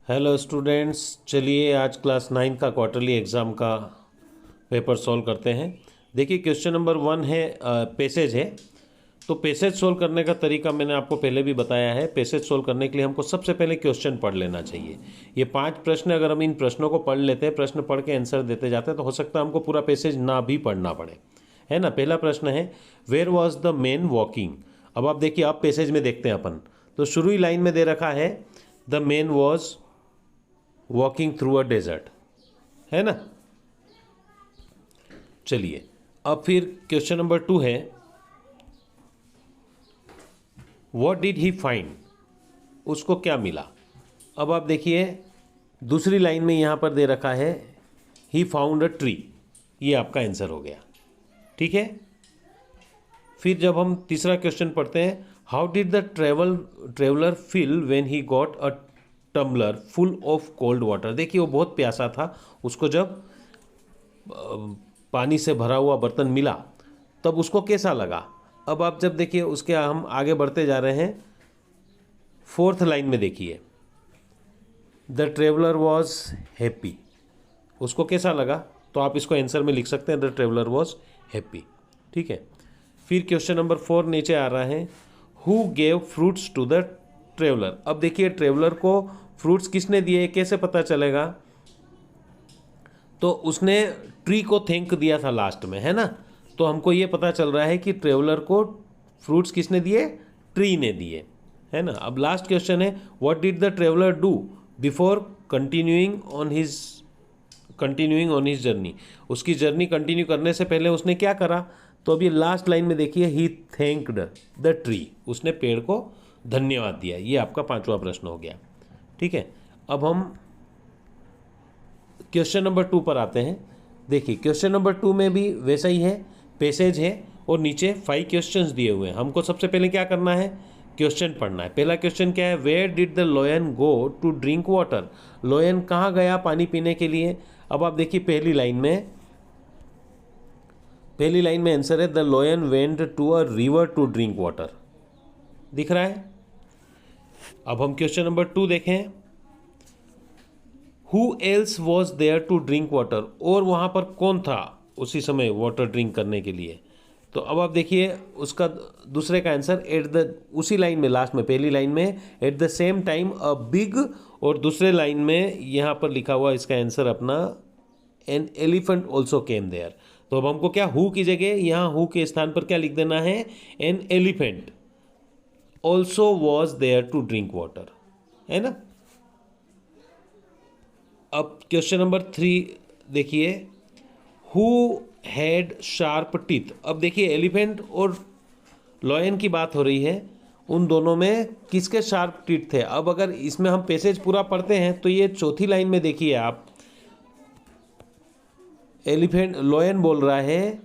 Hello students, चलिए आज class 9 का क्वार्टरली एग्ज़ाम का पेपर सॉल्व करते हैं। देखिए क्वेश्चन नंबर 1 है, पैसेज है। तो पैसेज सॉल्व करने का तरीका मैंने आपको पहले भी बताया है। पैसेज सॉल्व करने के लिए हमको सबसे पहले क्वेश्चन पढ़ लेना चाहिए। ये 5 प्रश्न, अगर हम इन प्रश्नों को पढ़ लेते हैं, प्रश्न पढ़ के आंसर देते जाते हैं, तो हो सकता है हमको पूरा पैसेज ना भी पढ़ना पड़े, है ना। पहला प्रश्न है, where was the man walking. अब आप देखिए, आप पैसेज में देखते हैं अपन, तो शुरू ही लाइन में दे रखा है the man was walking through a desert, है ना। चलिए अब फिर क्वेश्चन नंबर 2 है, व्हाट डिड ही फाइंड, उसको क्या मिला। अब आप देखिए दूसरी लाइन में यहां पर दे रखा है ही फाउंड अ ट्री, ये आपका आंसर हो गया, ठीक है। फिर जब हम तीसरा क्वेश्चन पढ़ते हैं, how did the traveller feel when he got a tumbler full of cold water. देखिए वो बहुत प्यासा था, उसको जब पानी से भरा हुआ बर्तन मिला तब उसको कैसा लगा। अब आप जब देखिए उसके हम आगे बढ़ते जा रहे हैं, 4th लाइन में देखिए, द ट्रेवलर वॉज हैप्पी, उसको कैसा लगा, तो आप इसको आंसर में लिख सकते हैं द ट्रेवलर वॉज हैप्पी, ठीक है। फिर क्वेश्चन नंबर 4 नीचे आ रहा है, who gave fruits to the traveller. अब देखिए ट्रेवलर को फ्रूट्स किसने दिए, कैसे पता चलेगा, तो उसने ट्री को थैंक दिया था लास्ट में, है ना। तो हमको ये पता चल रहा है कि ट्रेवलर को फ्रूट्स किसने दिए, ट्री ने दिए, है ना। अब लास्ट क्वेश्चन है, what did the traveller do before continuing on his journey. उसकी जर्नी कंटिन्यू करने से पहले उसने क्या करा, तो अभी लास्ट लाइन में देखिए, ही थैंक्ड द ट्री, उसने पेड़ को धन्यवाद दिया। ये आपका 5वां प्रश्न हो गया, ठीक है। अब हम क्वेश्चन नंबर 2 पर आते हैं। देखिए क्वेश्चन नंबर 2 में भी वैसा ही है, पैसेज है और नीचे 5 क्वेश्चंस दिए हुए हैं। हमको सबसे पहले क्या करना है, क्वेश्चन पढ़ना है। पहला क्वेश्चन क्या है, where did the lion go to drink water. Lion कहाँ गया पानी पीने के लिए। अब आप देखिए पहली लाइन में आंसर है, the lion went to a river to drink water, दिख रहा है। अब हम क्वेश्चन नंबर 2 देखें, who else was there to drink water, और वहाँ पर कौन था उसी समय वाटर ड्रिंक करने के लिए। तो अब आप देखिए उसका दूसरे का आंसर, एट द, उसी लाइन में लास्ट में, पहली लाइन में at the same time a big, और दूसरे लाइन में यहाँ पर लिखा हुआ इसका आंसर अपना, an elephant also came there. तो अब हमको क्या, हु की जगह यहाँ हु के स्थान पर क्या लिख देना है, an elephant also was there to drink water, है ना। अब क्वेश्चन नंबर 3 देखिए, हु हैड शार्प टीथ। अब देखिए एलिफेंट और लॉयन की बात हो रही है, उन दोनों में किसके शार्प टीथ थे। अब अगर इसमें हम पैसेज पूरा पढ़ते हैं तो ये चौथी लाइन में देखिए आप, एलिफेंट लॉयन बोल रहा है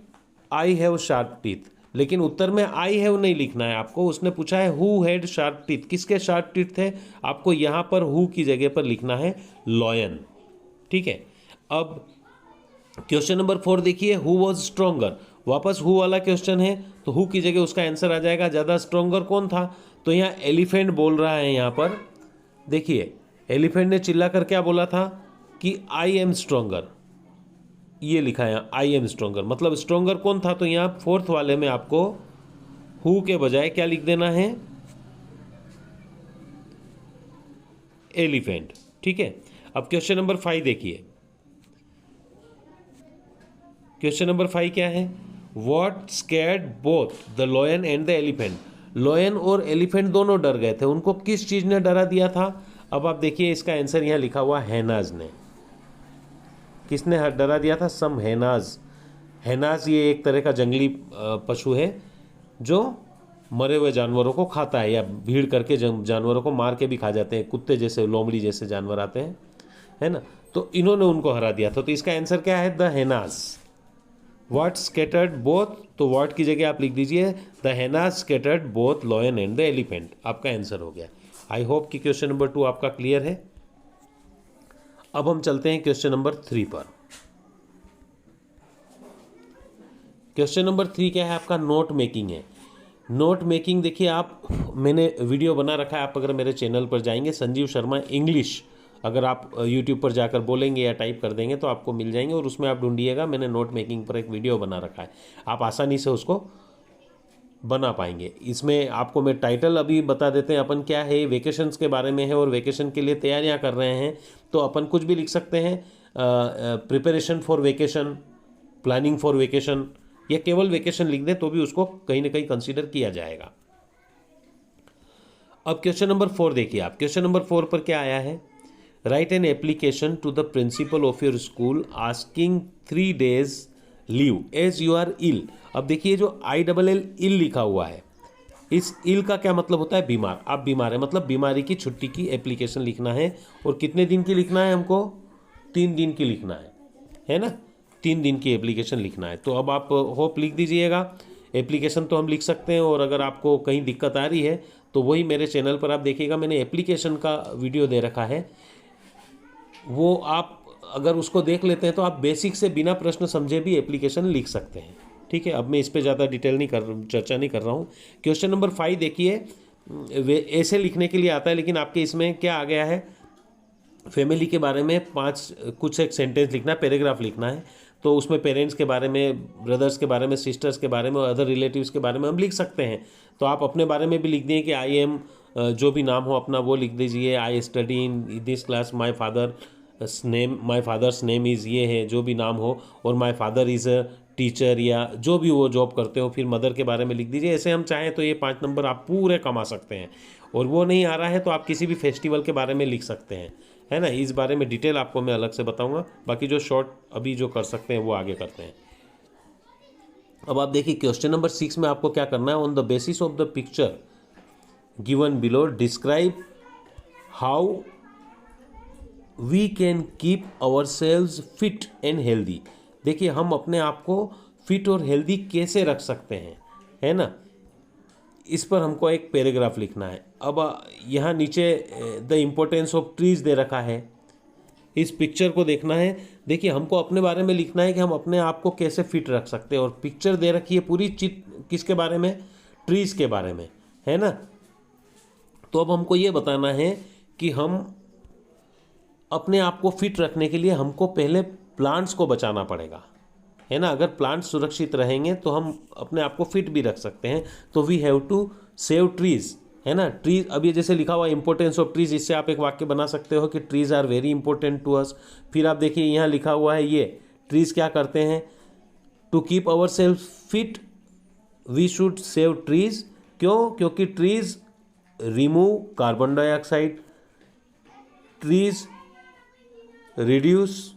आई हैव शार्प टीथ, लेकिन उत्तर में आई हैव नहीं लिखना है आपको। उसने पूछा है हु हैड शार्प टीथ, किसके शार्प टीथ थे, आपको यहाँ पर हु की जगह पर लिखना है लॉयन, ठीक है। अब क्वेश्चन नंबर 4 देखिए, हु वॉज स्ट्रोंगर, वापस हु वाला क्वेश्चन है, तो हु की जगह उसका आंसर आ जाएगा, ज़्यादा स्ट्रोंगर कौन था, तो यहाँ एलिफेंट बोल रहा है। यहाँ पर देखिए एलिफेंट ने चिल्ला कर क्या बोला था कि आई एम स्ट्रोंगर, ये लिखा है आई एम स्ट्रोंगर, मतलब स्ट्रोंगर कौन था। तो यहाँ 4th वाले में आपको हु के बजाय क्या लिख देना है, एलिफेंट, ठीक है। अब क्वेश्चन नंबर 5 देखिए, क्वेश्चन नंबर 5 क्या है, what scared both the lion and the elephant. Lion और एलिफेंट दोनों डर गए थे, उनको किस चीज़ ने डरा दिया था। अब आप देखिए इसका आंसर यहाँ लिखा हुआ हैनाज ने, किसने डरा दिया था, सम हैनाज। हैनाज ये एक तरह का जंगली पशु है जो मरे हुए जानवरों को खाता है, या भीड़ करके जानवरों को मार के भी खा जाते हैं, कुत्ते जैसे, लोमड़ी जैसे जानवर आते हैं, है ना। तो इन्होंने उनको हरा दिया था। तो इसका आंसर क्या है, the hyenas. What scattered both, तो व्हाट की जगह आप लिख दीजिए the hyenas scattered both lion and the elephant, आपका आंसर हो गया। आई होप कि क्वेश्चन नंबर 2 आपका क्लियर है। अब हम चलते हैं क्वेश्चन नंबर 3 पर। क्वेश्चन नंबर 3 क्या है आपका, नोट मेकिंग है। नोट मेकिंग देखिए आप, मैंने वीडियो बना रखा है, आप अगर मेरे चैनल पर जाएंगे, संजीव शर्मा इंग्लिश अगर आप यूट्यूब पर जाकर बोलेंगे या टाइप कर देंगे तो आपको मिल जाएंगे, और उसमें आप ढूंढिएगा, मैंने नोट मेकिंग पर एक वीडियो बना रखा है, आप आसानी से उसको बना पाएंगे। इसमें आपको मैं टाइटल अभी बता देते हैं अपन क्या है, वेकेशंस के बारे में है और वेकेशन के लिए तैयारियां कर रहे हैं, तो अपन कुछ भी लिख सकते हैं, preparation for vacation, planning for vacation, या केवल वेकेशन लिख दें तो भी उसको कहीं ना कहीं कंसीडर किया जाएगा। अब क्वेश्चन नंबर 4 देखिए आप, क्वेश्चन नंबर 4 पर क्या आया है, write an application to the principal of your school asking 3 days leave as you are ill. अब देखिए जो ILL इल लिखा हुआ है, इस इल का क्या मतलब होता है, बीमार। आप बीमार है मतलब बीमारी की छुट्टी की एप्लीकेशन लिखना है, और कितने दिन की लिखना है हमको, 3 दिन की लिखना है ना, 3 दिन की एप्लीकेशन लिखना है। तो अब आप होप लिख दीजिएगा, एप्लीकेशन तो हम लिख सकते हैं, और अगर आपको कहीं दिक्कत आ रही है तो वही मेरे चैनल पर आप देखिएगा, मैंने एप्लीकेशन का वीडियो दे रखा है, वो आप अगर उसको देख लेते हैं तो आप बेसिक से बिना प्रश्न समझे भी एप्लीकेशन लिख सकते हैं। ठीक है, अब मैं इस पे ज़्यादा डिटेल चर्चा नहीं कर रहा हूँ। क्वेश्चन नंबर 5 देखिए, वे ऐसे लिखने के लिए आता है, लेकिन आपके इसमें क्या आ गया है, फैमिली के बारे में कुछ एक सेंटेंस लिखना है, पैराग्राफ लिखना है। तो उसमें पेरेंट्स के बारे में, ब्रदर्स के बारे में, सिस्टर्स के बारे में और अदर रिलेटिव्स के बारे में हम लिख सकते हैं। तो आप अपने बारे में भी लिख दिए कि आई एम, जो भी नाम हो अपना वो लिख दीजिए, I study in this class, my father's name is, ये है जो भी नाम हो, और my father is a teacher, या जो भी वो जॉब करते हो, फिर मदर के बारे में लिख दीजिए। ऐसे हम चाहें तो ये 5 नंबर आप पूरे कमा सकते हैं। और वो नहीं आ रहा है तो आप किसी भी फेस्टिवल के बारे में लिख सकते हैं, है ना। इस बारे में डिटेल आपको मैं अलग से बताऊंगा, बाकी जो शॉर्ट अभी जो कर सकते हैं वो आगे करते हैं। अब आप देखिए क्वेश्चन नंबर 6 में आपको क्या करना है, on the basis of the picture given below describe how we can keep ourselves fit and healthy. देखिए हम अपने आप को फिट और हेल्दी कैसे रख सकते हैं, है ना, इस पर हमको एक पैराग्राफ लिखना है। अब यहाँ नीचे द इम्पोर्टेंस ऑफ ट्रीज दे रखा है, इस पिक्चर को देखना है। देखिए हमको अपने बारे में लिखना है कि हम अपने आप को कैसे फिट रख सकते हैं, और पिक्चर दे रखी है पूरी किसके बारे में, ट्रीज के बारे में, है ना। तो अब हमको ये बताना है कि हम अपने आप को फिट रखने के लिए हमको पहले प्लांट्स को बचाना पड़ेगा, है ना। अगर प्लांट सुरक्षित रहेंगे तो हम अपने आप को फिट भी रख सकते हैं। तो we have to save trees, है ना। ट्रीज, अब ये जैसे लिखा हुआ इंपॉर्टेंस ऑफ ट्रीज, इससे आप एक वाक्य बना सकते हो कि trees are very important to us. फिर आप देखिए यहाँ लिखा हुआ है, ये ट्रीज क्या करते हैं, to keep ourself fit we should save trees. क्यों, क्योंकि trees remove carbon dioxide, trees reduce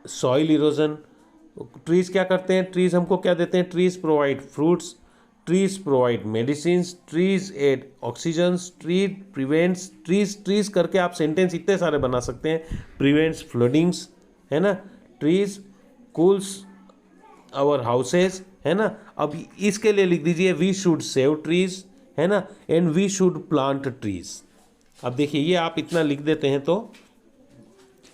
soil erosion. Trees क्या करते हैं, ट्रीज हमको क्या देते हैं, trees provide fruits, trees provide medicines, trees add oxygen, trees prevents, trees करके आप सेंटेंस इतने सारे बना सकते हैं, प्रिवेंट्स फ्लडिंग्स, है ना, ट्रीज कूल्स आवर हाउसेस, है ना। अब इसके लिए लिख दीजिए वी शुड सेव ट्रीज, है ना, and we should plant trees. अब देखिए ये आप इतना लिख देते हैं तो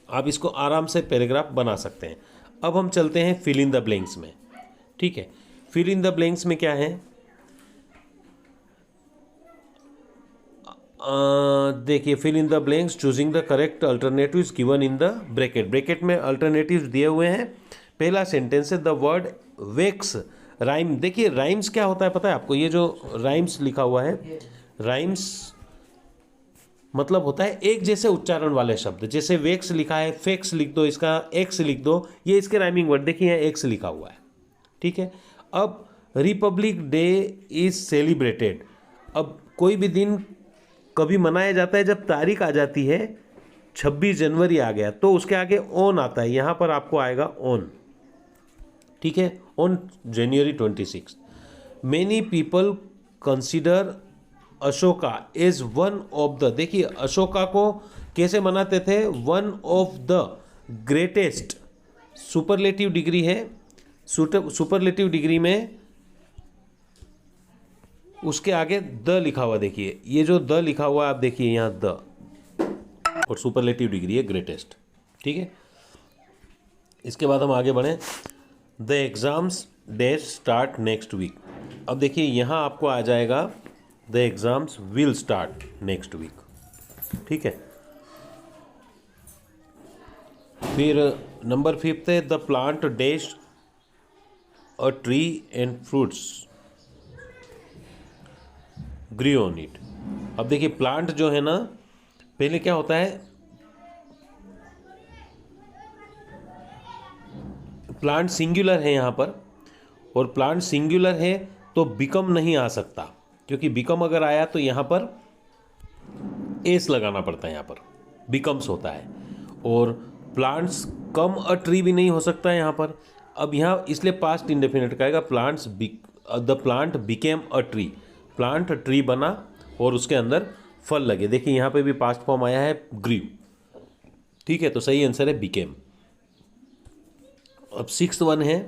आप इसको आराम से पैराग्राफ बना सकते हैं। अब हम चलते हैं फिल इन द ब्लैंक्स में। ठीक है, फिल इन द ब्लैंक्स में क्या है, देखिए fill in the blanks choosing the correct alternatives given in the bracket. Bracket में अल्टरनेटिव्स दिए हुए हैं। पहला सेंटेंस है द वर्ड वेक्स राइम। देखिए राइम्स क्या होता है पता है आपको, ये जो राइम्स लिखा हुआ है, राइम्स मतलब होता है एक जैसे उच्चारण वाले शब्द। जैसे वेक्स लिखा है, फेक्स लिख दो, इसका एक्स लिख दो, ये इसके राइमिंग वर्ड। देखिए यहाँ एक्स लिखा हुआ है, ठीक है। अब रिपब्लिक डे इज सेलिब्रेटेड। अब कोई भी दिन कभी मनाया जाता है जब तारीख आ जाती है 26 जनवरी आ गया तो उसके आगे ऑन आता है, यहाँ पर आपको आएगा ऑन, ठीक है, on January 26। Many people consider Ashoka is one of the, देखिए अशोका को कैसे मनाते थे, one of the greatest. Superlative degree है, सुपरलेटिव डिग्री में उसके आगे द लिखा हुआ, देखिए ये जो द लिखा हुआ आप देखिए यहाँ द, और सुपरलेटिव डिग्री है ग्रेटेस्ट, ठीक है। इसके बाद हम आगे बढ़ें, the exams dash start next week. अब देखिए यहाँ आपको आ जाएगा the exams will start next week, ठीक है। फिर नंबर 5 है the plant dash a tree and fruits grow on it. अब देखिए प्लांट जो है ना, पहले क्या होता है, प्लांट सिंगुलर है यहाँ पर, और प्लांट सिंगुलर है तो बिकम नहीं आ सकता, क्योंकि बिकम अगर आया तो यहाँ पर एस लगाना पड़ता है, यहाँ पर बिकम्स होता है। और प्लांट्स कम अ ट्री भी नहीं हो सकता है यहाँ पर। अब यहाँ इसलिए पास्ट इंडेफिनिट का आएगा, plants the plant became a tree, plant tree बना और उसके अंदर फल लगे। देखिए यहाँ पे भी पास्ट फॉर्म आया है ग्रीव, ठीक है, तो सही आंसर है बिकेम। अब 6th वन है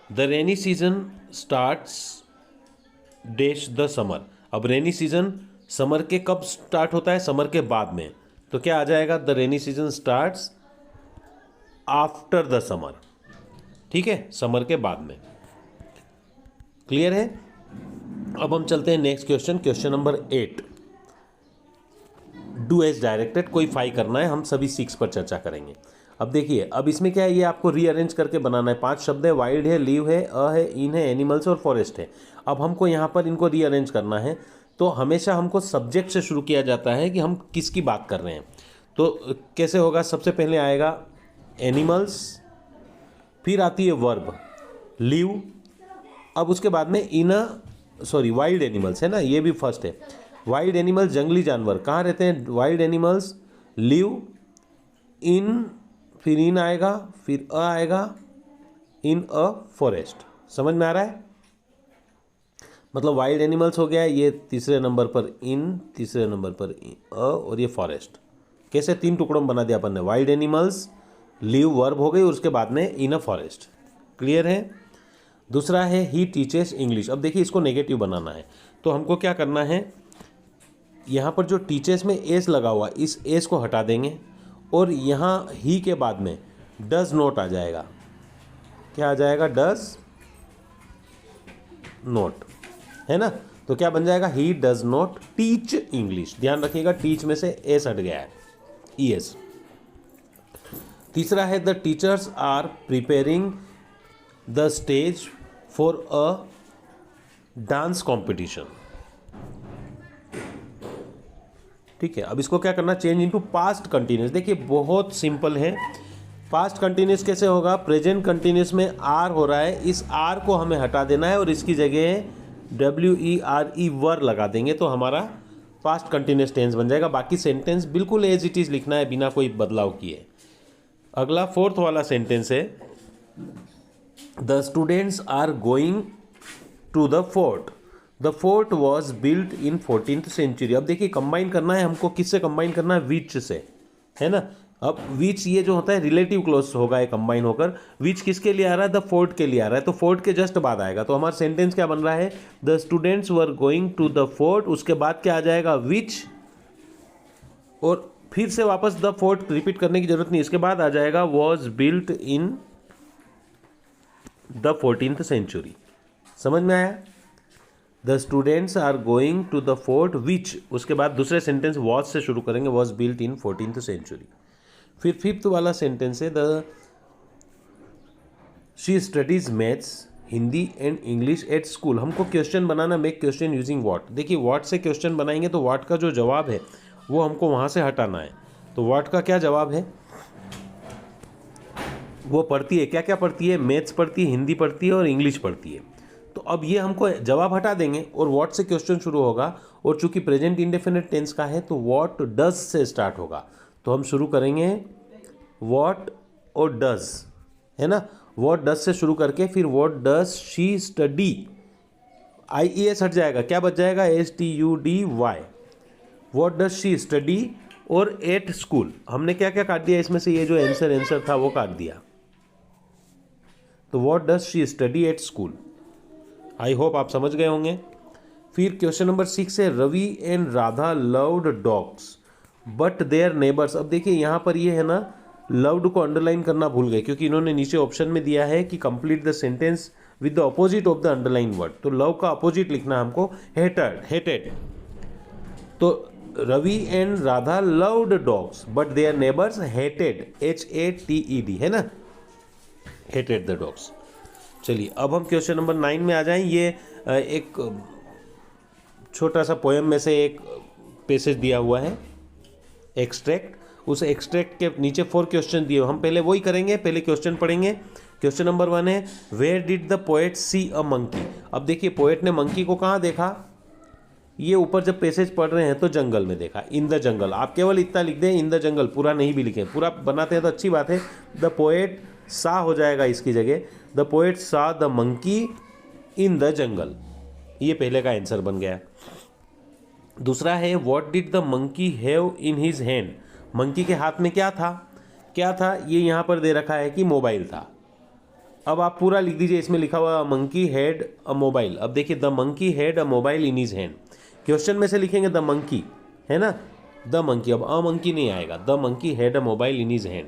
the rainy season starts dash the summer. अब रेनी सीजन समर के कब स्टार्ट होता है, समर के बाद में, तो क्या आ जाएगा, the rainy season starts after the summer, ठीक है, समर के बाद में। क्लियर है। अब हम चलते हैं next question, question number 8। Do as directed, कोई 5 करना है, हम सभी 6 पर चर्चा करेंगे। अब देखिए, अब इसमें क्या है, ये आपको रीअरेंज करके बनाना है। 5 शब्द है, वाइल्ड है, लीव है, अ है, इन है, एनिमल्स और फॉरेस्ट है। अब हमको यहाँ पर इनको रीअरेंज करना है, तो हमेशा हमको सब्जेक्ट से शुरू किया जाता है कि हम किसकी बात कर रहे हैं। तो कैसे होगा, सबसे पहले आएगा एनिमल्स, फिर आती है वर्ब लीव, अब उसके बाद में वाइल्ड एनिमल्स है ना, ये भी फर्स्ट है। वाइल्ड एनिमल्स जंगली जानवर, कहाँ रहते हैं, वाइल्ड एनिमल्स, लीव, इन, फिर इन आएगा, फिर अ आएगा, इन अ फॉरेस्ट। समझ में आ रहा है, मतलब वाइल्ड एनिमल्स हो गया, ये तीसरे नंबर पर इन, तीसरे नंबर पर अ, और ये फॉरेस्ट। कैसे 3 टुकड़ों में बना दिया अपन ने, वाइल्ड एनिमल्स, लीव वर्ब हो गई, और उसके बाद में इन अ फॉरेस्ट। क्लियर है। दूसरा है ही टीचेस इंग्लिश। अब देखिए इसको नेगेटिव बनाना है, तो हमको क्या करना है, यहाँ पर जो टीचर्स में एस लगा हुआ, इस एस को हटा देंगे, और यहाँ ही के बाद में डज नॉट आ जाएगा। क्या आ जाएगा, डज नॉट, है ना, तो क्या बन जाएगा, he does not teach English. ध्यान रखिएगा, टीच में से एस हट गया है, ई एस। तीसरा है the teachers are preparing the stage for a dance competition. ठीक है, अब इसको क्या करना, चेंज इनटू पास्ट कंटिन्यूस। देखिए बहुत सिंपल है, पास्ट कंटिन्यूस कैसे होगा, प्रेजेंट कंटिन्यूस में आर हो रहा है, इस आर को हमें हटा देना है और इसकी जगह WERE वर लगा देंगे, तो हमारा पास्ट कंटिन्यूस टेंस बन जाएगा। बाकी सेंटेंस बिल्कुल एज इट इज लिखना है, बिना कोई बदलाव किए। अगला 4th वाला सेंटेंस है the students are going to the fort, the fort was built in 14th century. अब देखिए कंबाइन करना है हमको, किससे कंबाइन करना है, विच से, है ना। अब विच ये जो होता है रिलेटिव क्लोज होगा, ये कंबाइन होकर विच किसके लिए आ रहा है, द फोर्ट के लिए आ रहा है, तो फोर्ट के जस्ट बाद आएगा। तो हमारा सेंटेंस क्या बन रहा है, the students were going to the fort, उसके बाद क्या आ जाएगा, विच, और फिर से वापस द फोर्ट रिपीट करने की जरूरत नहीं, इसके बाद आ जाएगा was built in the 14th century. समझ में आया, the students are going to the fort which, उसके बाद दूसरे सेंटेंस वॉज से शुरू करेंगे, was built in 14th century. फिर 5th वाला सेंटेंस है the she studies maths, Hindi and English at school. हमको क्वेश्चन बनाना, मेक क्वेश्चन यूजिंग व्हाट। देखिए व्हाट से क्वेश्चन बनाएंगे तो व्हाट का जो जवाब है वो हमको वहाँ से हटाना है। तो व्हाट का क्या जवाब है, वो पढ़ती है, क्या क्या पढ़ती है, मैथ्स पढ़ती है, हिंदी पढ़ती है और इंग्लिश पढ़ती है। तो अब ये हमको जवाब हटा देंगे और व्हाट से क्वेश्चन शुरू होगा, और चूंकि प्रेजेंट इंडेफिनिट टेंस का है तो व्हाट डज से स्टार्ट होगा। तो हम शुरू करेंगे व्हाट और डज, है ना, व्हाट डज से शुरू करके फिर what does she study, IES हट जाएगा, क्या बच जाएगा, STUDY, what does she study, और एट स्कूल। हमने क्या क्या काट दिया इसमें से, ये जो आंसर था वो काट दिया। तो what does she study at school. I hope आप समझ गए होंगे। फिर क्वेश्चन नंबर 6 है Ravi and Radha loved dogs but their neighbours. अब देखिए यहाँ पर ये है ना, लव्ड को अंडरलाइन करना भूल गए, क्योंकि इन्होंने नीचे ऑप्शन में दिया है कि complete the sentence with the opposite of the underline word. तो लव का अपोजिट लिखना हमको, हेटेड। तो Ravi and Radha loved dogs but their neighbours hated, HATED, है ना, हेटेड द डॉग्स। चलिए अब हम क्वेश्चन नंबर 9 में आ जाएं। ये एक छोटा सा पोएम में से एक पैसेज दिया हुआ है, एक्सट्रैक्ट। उस एक्सट्रैक्ट के नीचे 4 क्वेश्चन दिए, हम पहले वही करेंगे, पहले क्वेश्चन पढ़ेंगे। क्वेश्चन नंबर 1 है, where did the poet see a monkey. अब देखिए पोएट ने मंकी को कहाँ देखा, ये ऊपर जब पैसेज पढ़ रहे हैं तो जंगल में देखा, इन द जंगल। आप केवल इतना लिख दें इन द जंगल, पूरा नहीं भी लिखें, पूरा बनाते हैं तो अच्छी बात है। द पोएट सा हो जाएगा इसकी जगह, द पोएट सा the monkey in the jungle. ये पहले का आंसर बन गया। दूसरा है, what did the monkey have in his hand. Monkey के हाथ में क्या था, क्या था, ये यहाँ पर दे रखा है कि मोबाइल था। अब आप पूरा लिख दीजिए, इसमें लिखा हुआ मंकी हैड अ मोबाइल। अब देखिए the monkey had a mobile in his hand, question में से लिखेंगे द मंकी, है ना, द मंकी, अब अ मंकी नहीं आएगा, the monkey had a mobile in his hand.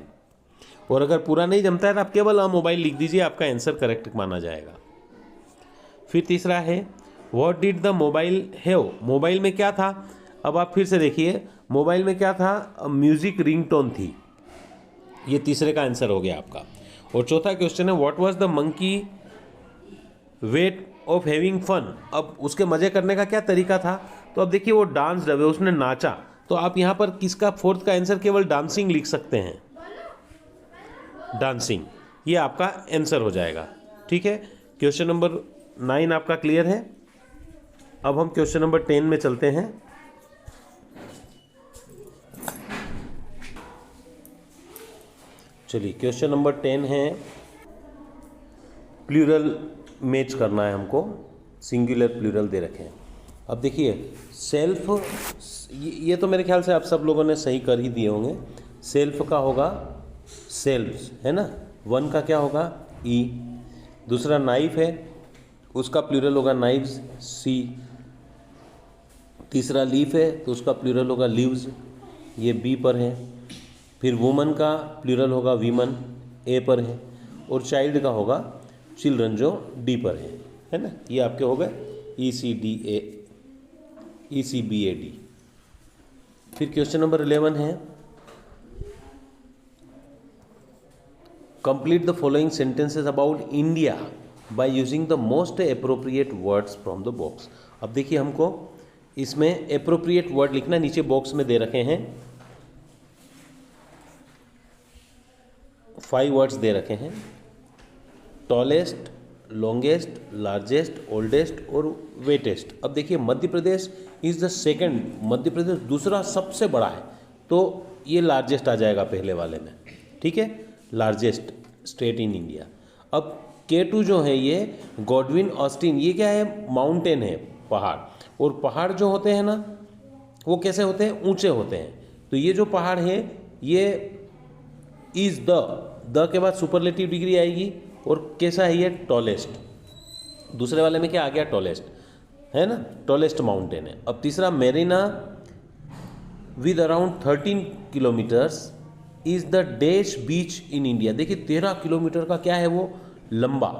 और अगर पूरा नहीं जमता है तो आप केवल अ मोबाइल लिख दीजिए, आपका आंसर करेक्ट माना जाएगा। फिर तीसरा है, what did the mobile have. Mobile में क्या था, अब आप फिर से देखिए मोबाइल में क्या था, म्यूजिक रिंगटोन थी। ये तीसरे का आंसर हो गया आपका। और चौथा क्वेश्चन है, what was the monkey wait of having fun. अब उसके मजे करने का क्या तरीका था, तो अब देखिए वो डांस रहे, उसने नाचा, तो आप यहाँ पर किसका फोर्थ का आंसर केवल डांसिंग लिख सकते हैं, डांसिंग, ये आपका आंसर हो जाएगा। ठीक है, क्वेश्चन नंबर 9 आपका क्लियर है। अब हम क्वेश्चन नंबर 10 में चलते हैं। चलिए क्वेश्चन नंबर 10 है, प्लूरल मैच करना है हमको, सिंगुलर प्लूरल दे रखे हैं। अब देखिए सेल्फ, ये तो मेरे ख्याल से आप सब लोगों ने सही कर ही दिए होंगे। सेल्फ का होगा सेल्व्स, है ना, वन का क्या होगा ई। दूसरा नाइफ है, उसका प्लूरल होगा नाइव्स, सी। तीसरा लीफ है तो उसका प्लूरल होगा लीव्स, ये बी पर है। फिर वुमन का प्लूरल होगा वीमन, ए पर है। और चाइल्ड का होगा चिल्ड्रन, जो डी पर है ना। ये आपके हो गए ECBAD। फिर क्वेश्चन नंबर 11 है, complete the following sentences about India by using the most appropriate words from the box. अब देखिए हमको इसमें अप्रोप्रिएट वर्ड लिखना, नीचे बॉक्स में दे रखे हैं 5 वर्ड्स दे रखे हैं, टॉलेस्ट, लॉन्गेस्ट, लार्जेस्ट, ओल्डेस्ट और वेटेस्ट। अब देखिए Madhya Pradesh is the second, Madhya Pradesh दूसरा सबसे बड़ा है, तो ये लार्जेस्ट आ जाएगा पहले वाले में। ठीक है, लार्जेस्ट स्टेट इन इंडिया। अब K2 जो है ये गॉडविन ऑस्टिन, ये क्या है, माउंटेन है, पहाड़। और पहाड़ जो होते हैं ना वो कैसे होते हैं, ऊंचे होते हैं। तो ये जो पहाड़ है ये इज़ द के बाद सुपरलेटिव डिग्री आएगी, और कैसा है ये, टॉलेस्ट। दूसरे वाले में क्या आ गया, टॉलेस्ट, है ना, टॉलेस्ट माउंटेन है। अब तीसरा, Mirena with around 13 kilometres is the dash beach in India. देखिए 13 किलोमीटर का क्या है वो, लंबा,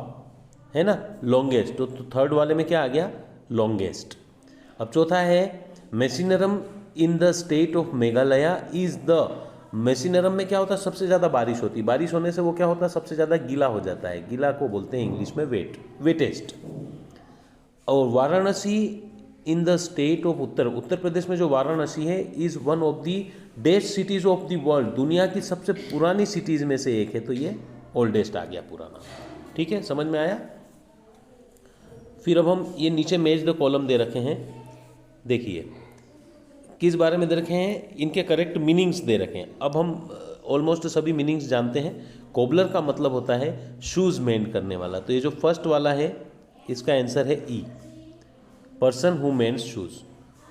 है ना, लॉन्गेस्ट। तो थर्ड वाले में क्या आ गया, लॉन्गेस्ट। अब चौथा है, Mawsynram in the state of Meghalaya is the. Mawsynram में क्या होता है, सबसे ज़्यादा बारिश होती है, बारिश होने से वो क्या होता है, सबसे ज़्यादा गीला हो जाता है, गीला को बोलते हैं इंग्लिश में वेटेस्ट। और Varanasi in the state of Uttar Pradesh में जो वाराणसी है is one of the oldest cities of the world, दुनिया की सबसे पुरानी सिटीज़ में से एक है, तो ये ओल्डेस्ट आ गया पुराना। ठीक है, समझ में आया। फिर अब हम ये नीचे मैच द कॉलम दे रखे हैं, देखिए किस बारे में दे रखे हैं, इनके करेक्ट मीनिंग्स दे रखे हैं। अब हम ऑलमोस्ट सभी मीनिंग्स जानते हैं। कोबलर का मतलब होता है शूज़ मेंड करने वाला, तो ये जो फर्स्ट वाला है इसका आंसर है ई, पर्सन हु मेंड्स शूज़,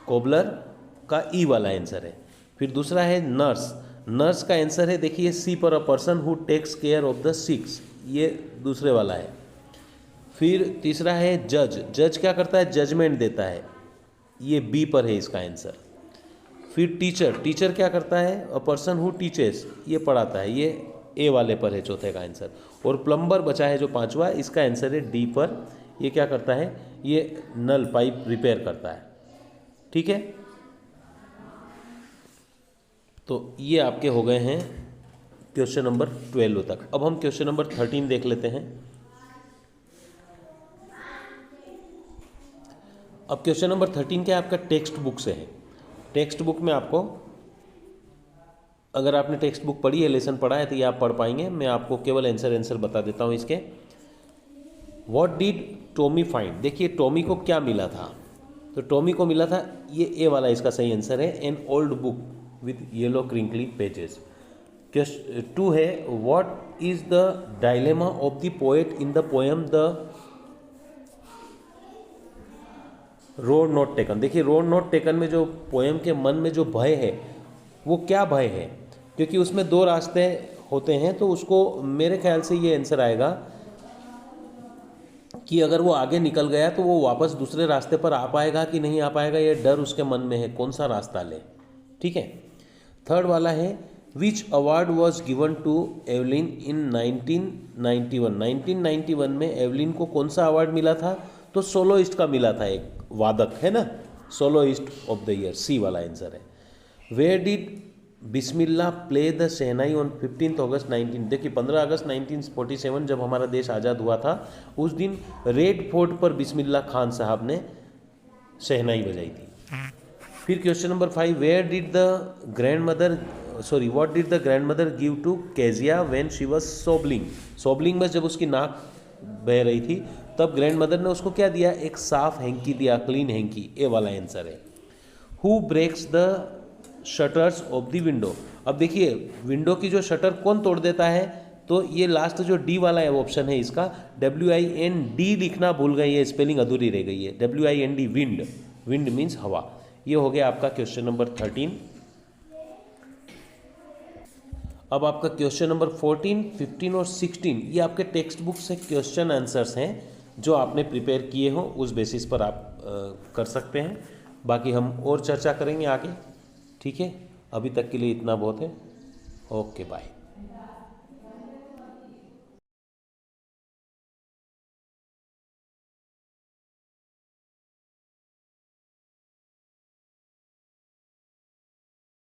कोबलर का ई वाला आंसर है। फिर दूसरा है नर्स, नर्स का आंसर है देखिए सी पर, a person who takes care of the sick, ये दूसरे वाला है। फिर तीसरा है जज, जज क्या करता है, जजमेंट देता है, ये बी पर है इसका आंसर। फिर टीचर, टीचर क्या करता है, अ पर्सन हु टीचेस, ये पढ़ाता है, ये ए वाले पर है चौथे का आंसर। और प्लम्बर बचा है जो पांचवा, इसका आंसर है डी पर, ये क्या करता है, ये नल पाइप रिपेयर करता है। ठीक है, तो ये आपके हो गए हैं क्वेश्चन नंबर 12 तक। अब हम क्वेश्चन नंबर 13 देख लेते हैं। अब क्वेश्चन नंबर 13 क्या आपका टेक्स्ट बुक से है। टेक्स्ट बुक में आपको, अगर आपने टेक्स्ट बुक पढ़ी है, लेसन पढ़ा है, तो ये आप पढ़ पाएंगे। मैं आपको केवल आंसर बता देता हूँ इसके। व्हाट डिड टॉमी फाइंड, देखिए टॉमी को क्या मिला था। तो टॉमी को मिला था, ये ए वाला इसका सही आंसर है, an old book with yellow crinkly pages. 2 है, what is the dilemma of the poet in the poem the road not taken. देखिए रोड नॉट टेकन में जो पोएम के मन में जो भय है वो क्या भय है, क्योंकि उसमें 2 रास्ते होते हैं, तो उसको मेरे ख्याल से ये आंसर आएगा कि अगर वो आगे निकल गया तो वो वापस दूसरे रास्ते पर आ पाएगा कि नहीं आ पाएगा, ये डर उसके मन में है, कौन सा रास्ता ले। ठीक है। 3rd वाला है, which award was given to Evelyn in 1991। 1991 में एवलिन को कौन सा अवार्ड मिला था, तो सोलोइस्ट का मिला था, एक वादक है ना, soloist of the year, C वाला आंसर है। Where did Bismillah play the shehnai on 15 August 19, देखिए 15 अगस्त 1947 जब हमारा देश आज़ाद हुआ था, उस दिन रेड फोर्ट पर बिस्मिल्लाह खान साहब ने शहनाई बजाई थी। फिर question number 5, where did the grandmother what did the grandmother give to Kezia when she was sobbing. Sobbing में जब उसकी नाक बह रही थी तब ग्रैंड मदर ने उसको क्या दिया, एक साफ हैंकी दिया, क्लीन हैंकी, ए वाला आंसर है। Who breaks the shutters of the window. अब देखिए विंडो की जो शटर कौन तोड़ देता है, तो ये लास्ट जो डी वाला है ऑप्शन है इसका, WIND लिखना भूल गए, ये स्पेलिंग अधूरी रह गई है, WIND, विंड, विंड मीन्स हवा। ये हो गया आपका क्वेश्चन नंबर 13। अब आपका क्वेश्चन नंबर 14, 15 और 16 ये आपके टेक्स्ट बुक से क्वेश्चन आंसर्स हैं जो आपने प्रिपेयर किए हो, उस बेसिस पर आप कर सकते हैं। बाकी हम और चर्चा करेंगे आगे। ठीक है, अभी तक के लिए इतना बहुत है। Okay bye.